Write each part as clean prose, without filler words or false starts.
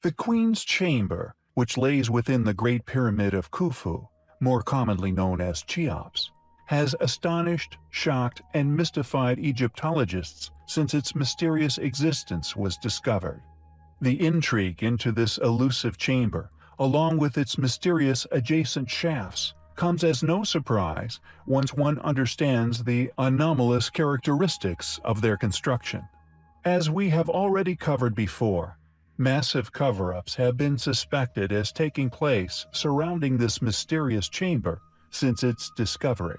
The Queen's Chamber, which lays within the Great Pyramid of Khufu, more commonly known as Cheops, has astonished, shocked, and mystified Egyptologists since its mysterious existence was discovered. The intrigue into this elusive chamber, along with its mysterious adjacent shafts, comes as no surprise once one understands the anomalous characteristics of their construction. As we have already covered before, massive cover-ups have been suspected as taking place surrounding this mysterious chamber since its discovery.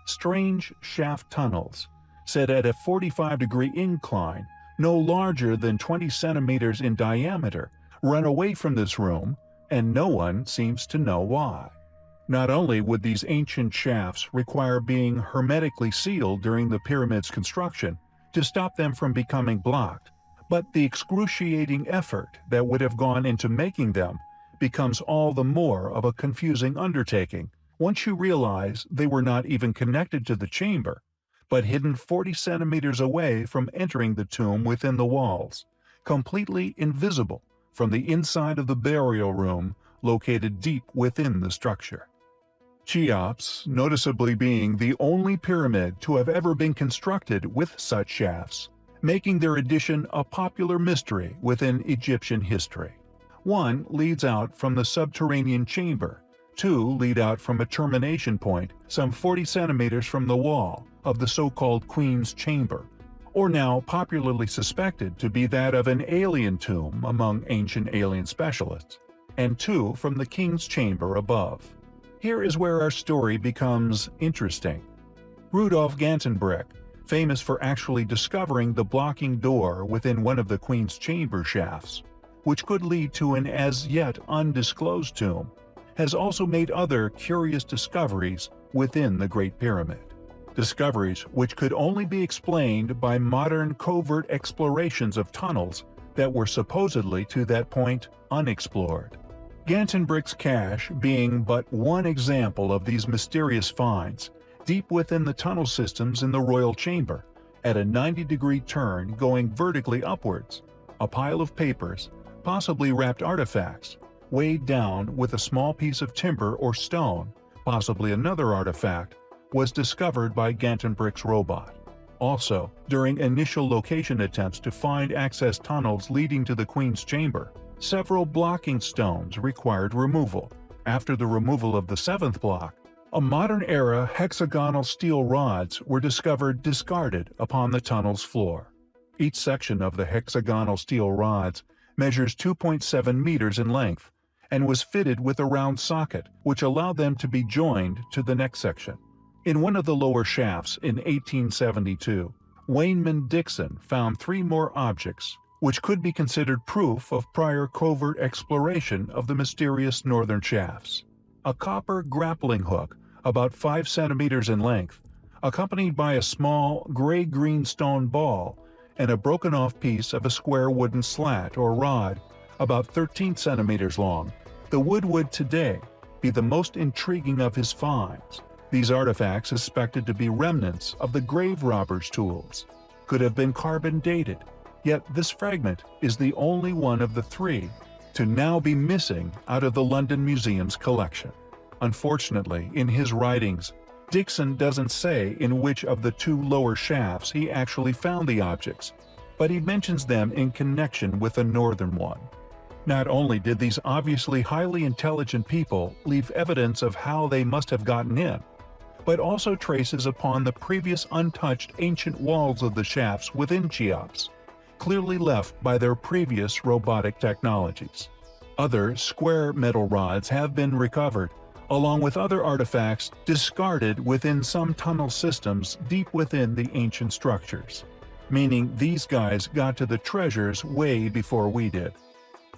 Strange shaft tunnels, set at a 45-degree incline, no larger than 20 centimeters in diameter, run away from this room, and no one seems to know why. Not only would these ancient shafts require being hermetically sealed during the pyramid's construction to stop them from becoming blocked, but the excruciating effort that would have gone into making them becomes all the more of a confusing undertaking once you realize they were not even connected to the chamber, but hidden 40 centimeters away from entering the tomb within the walls, completely invisible from the inside of the burial room located deep within the structure. Cheops, noticeably being the only pyramid to have ever been constructed with such shafts, making their addition a popular mystery within Egyptian history. One leads out from the subterranean chamber, two lead out from a termination point some 40 centimeters from the wall of the so-called Queen's Chamber, or now popularly suspected to be that of an alien tomb among ancient alien specialists, and two from the King's Chamber above. Here is where our story becomes interesting. Rudolf Gantenbrink, famous for actually discovering the blocking door within one of the Queen's Chamber shafts, which could lead to an as yet undisclosed tomb, has also made other curious discoveries within the Great Pyramid. Discoveries which could only be explained by modern covert explorations of tunnels that were supposedly to that point unexplored. Gantenbrink's cache being but one example of these mysterious finds, deep within the tunnel systems in the royal chamber, at a 90-degree turn going vertically upwards, a pile of papers, possibly wrapped artifacts, weighed down with a small piece of timber or stone, possibly another artifact, was discovered by Gantenbrink's robot. Also, during initial location attempts to find access tunnels leading to the Queen's Chamber, several blocking stones required removal. After the removal of the seventh block, a modern-era hexagonal steel rods were discovered discarded upon the tunnel's floor. Each section of the hexagonal steel rods measures 2.7 meters in length and was fitted with a round socket which allowed them to be joined to the next section. In one of the lower shafts in 1872, Wayneman Dixon found three more objects which could be considered proof of prior covert exploration of the mysterious northern shafts. A copper grappling hook about 5 centimeters in length, accompanied by a small gray-green stone ball and a broken-off piece of a square wooden slat or rod about 13 centimeters long. The wood would today be the most intriguing of his finds. These artifacts, suspected to be remnants of the grave robber's tools, could have been carbon dated, yet this fragment is the only one of the three to now be missing out of the London Museum's collection. Unfortunately, in his writings, Dixon doesn't say in which of the two lower shafts he actually found the objects, but he mentions them in connection with the northern one. Not only did these obviously highly intelligent people leave evidence of how they must have gotten in, but also traces upon the previous untouched ancient walls of the shafts within Cheops, clearly left by their previous robotic technologies. Other square metal rods have been recovered, along with other artifacts discarded within some tunnel systems deep within the ancient structures, meaning these guys got to the treasures way before we did.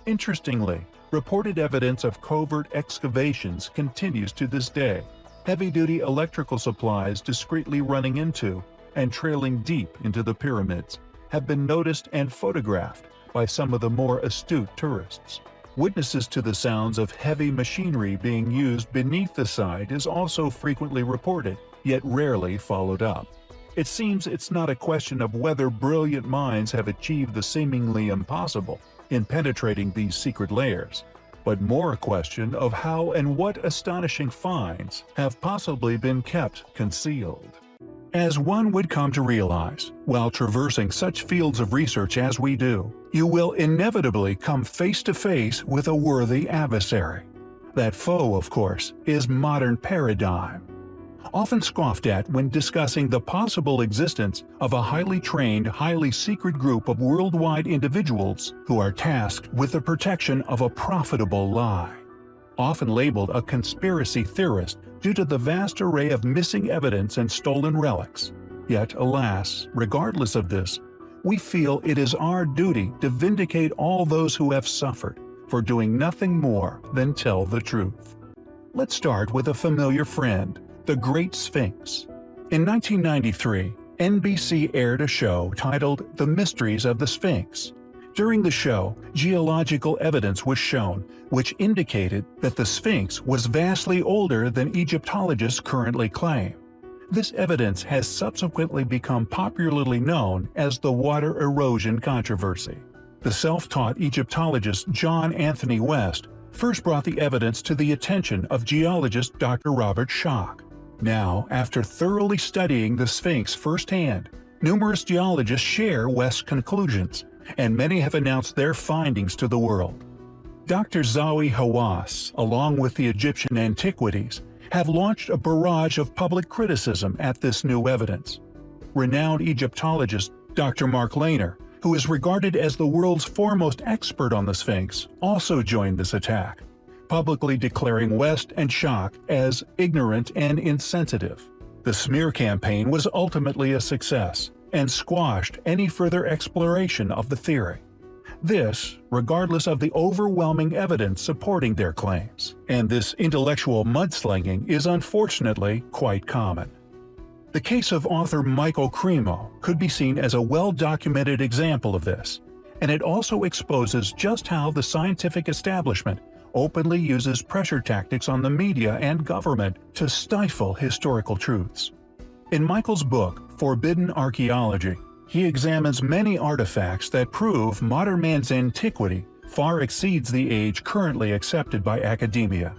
Interestingly, reported evidence of covert excavations continues to this day. Heavy-duty electrical supplies discreetly running into and trailing deep into the pyramids have been noticed and photographed by some of the more astute tourists. Witnesses to the sounds of heavy machinery being used beneath the site is also frequently reported, yet rarely followed up. It seems it's not a question of whether brilliant minds have achieved the seemingly impossible, in penetrating these secret layers, but more a question of how and what astonishing finds have possibly been kept concealed. As one would come to realize, while traversing such fields of research as we do, you will inevitably come face to face with a worthy adversary. That foe, of course, is modern paradigm. Often scoffed at when discussing the possible existence of a highly trained, highly secret group of worldwide individuals who are tasked with the protection of a profitable lie. Often labeled a conspiracy theorist due to the vast array of missing evidence and stolen relics. Yet, alas, regardless of this, we feel it is our duty to vindicate all those who have suffered for doing nothing more than tell the truth. Let's start with a familiar friend, the Great Sphinx. In 1993, NBC aired a show titled The Mysteries of the Sphinx. During the show, geological evidence was shown which indicated that the Sphinx was vastly older than Egyptologists currently claim. This evidence has subsequently become popularly known as the water erosion controversy. The self-taught Egyptologist John Anthony West first brought the evidence to the attention of geologist Dr. Robert Schoch. Now, after thoroughly studying the Sphinx firsthand, numerous geologists share West's conclusions, and many have announced their findings to the world. Dr. Zawi Hawass, along with the Egyptian antiquities, have launched a barrage of public criticism at this new evidence. Renowned Egyptologist Dr. Mark Lehner, who is regarded as the world's foremost expert on the Sphinx, also joined this attack, publicly declaring West and Schoch as ignorant and insensitive. The smear campaign was ultimately a success and squashed any further exploration of the theory. This, regardless of the overwhelming evidence supporting their claims. And this intellectual mudslinging is unfortunately quite common. The case of author Michael Cremo could be seen as a well-documented example of this, and it also exposes just how the scientific establishment openly uses pressure tactics on the media and government to stifle historical truths. In Michael's book, Forbidden Archaeology, he examines many artifacts that prove modern man's antiquity far exceeds the age currently accepted by academia.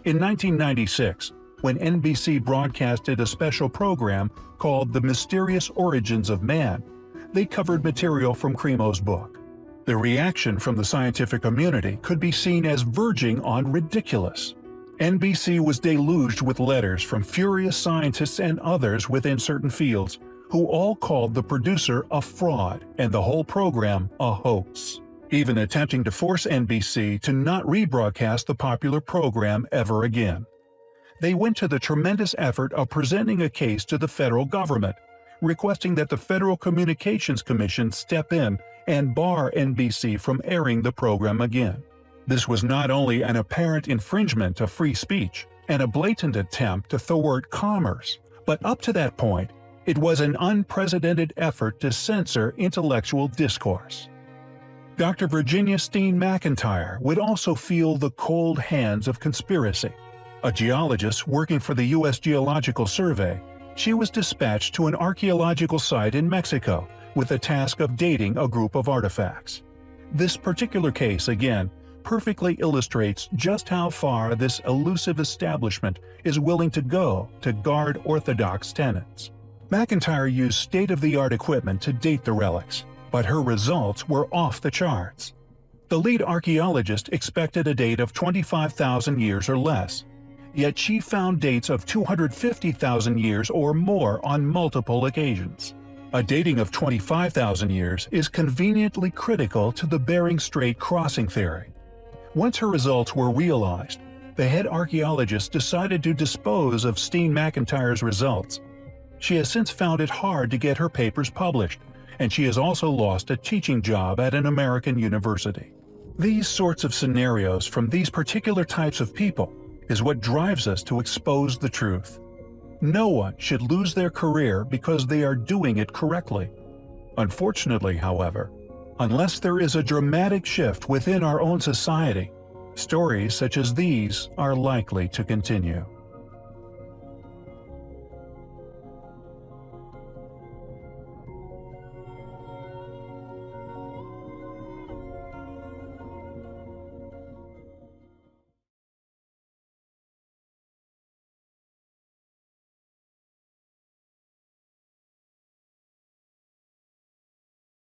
In 1996, when NBC broadcasted a special program called The Mysterious Origins of Man, they covered material from Cremo's book. The reaction from the scientific community could be seen as verging on ridiculous. NBC was deluged with letters from furious scientists and others within certain fields, who all called the producer a fraud and the whole program a hoax, even attempting to force NBC to not rebroadcast the popular program ever again. They went to the tremendous effort of presenting a case to the federal government, requesting that the Federal Communications Commission step in and bar NBC from airing the program again. This was not only an apparent infringement of free speech and a blatant attempt to thwart commerce, but up to that point, it was an unprecedented effort to censor intellectual discourse. Dr. Virginia Steen McIntyre would also feel the cold hands of conspiracy. A geologist working for the U.S. Geological Survey, she was dispatched to an archaeological site in Mexico with the task of dating a group of artifacts. This particular case, again, perfectly illustrates just how far this elusive establishment is willing to go to guard orthodox tenets. McIntyre used state-of-the-art equipment to date the relics, but her results were off the charts. The lead archaeologist expected a date of 25,000 years or less, yet she found dates of 250,000 years or more on multiple occasions. A dating of 25,000 years is conveniently critical to the Bering Strait crossing theory. Once her results were realized, the head archaeologist decided to dispose of Steen McIntyre's results. She has since found it hard to get her papers published, and she has also lost a teaching job at an American university. These sorts of scenarios from these particular types of people is what drives us to expose the truth. No one should lose their career because they are doing it correctly. Unfortunately, however, unless there is a dramatic shift within our own society, stories such as these are likely to continue.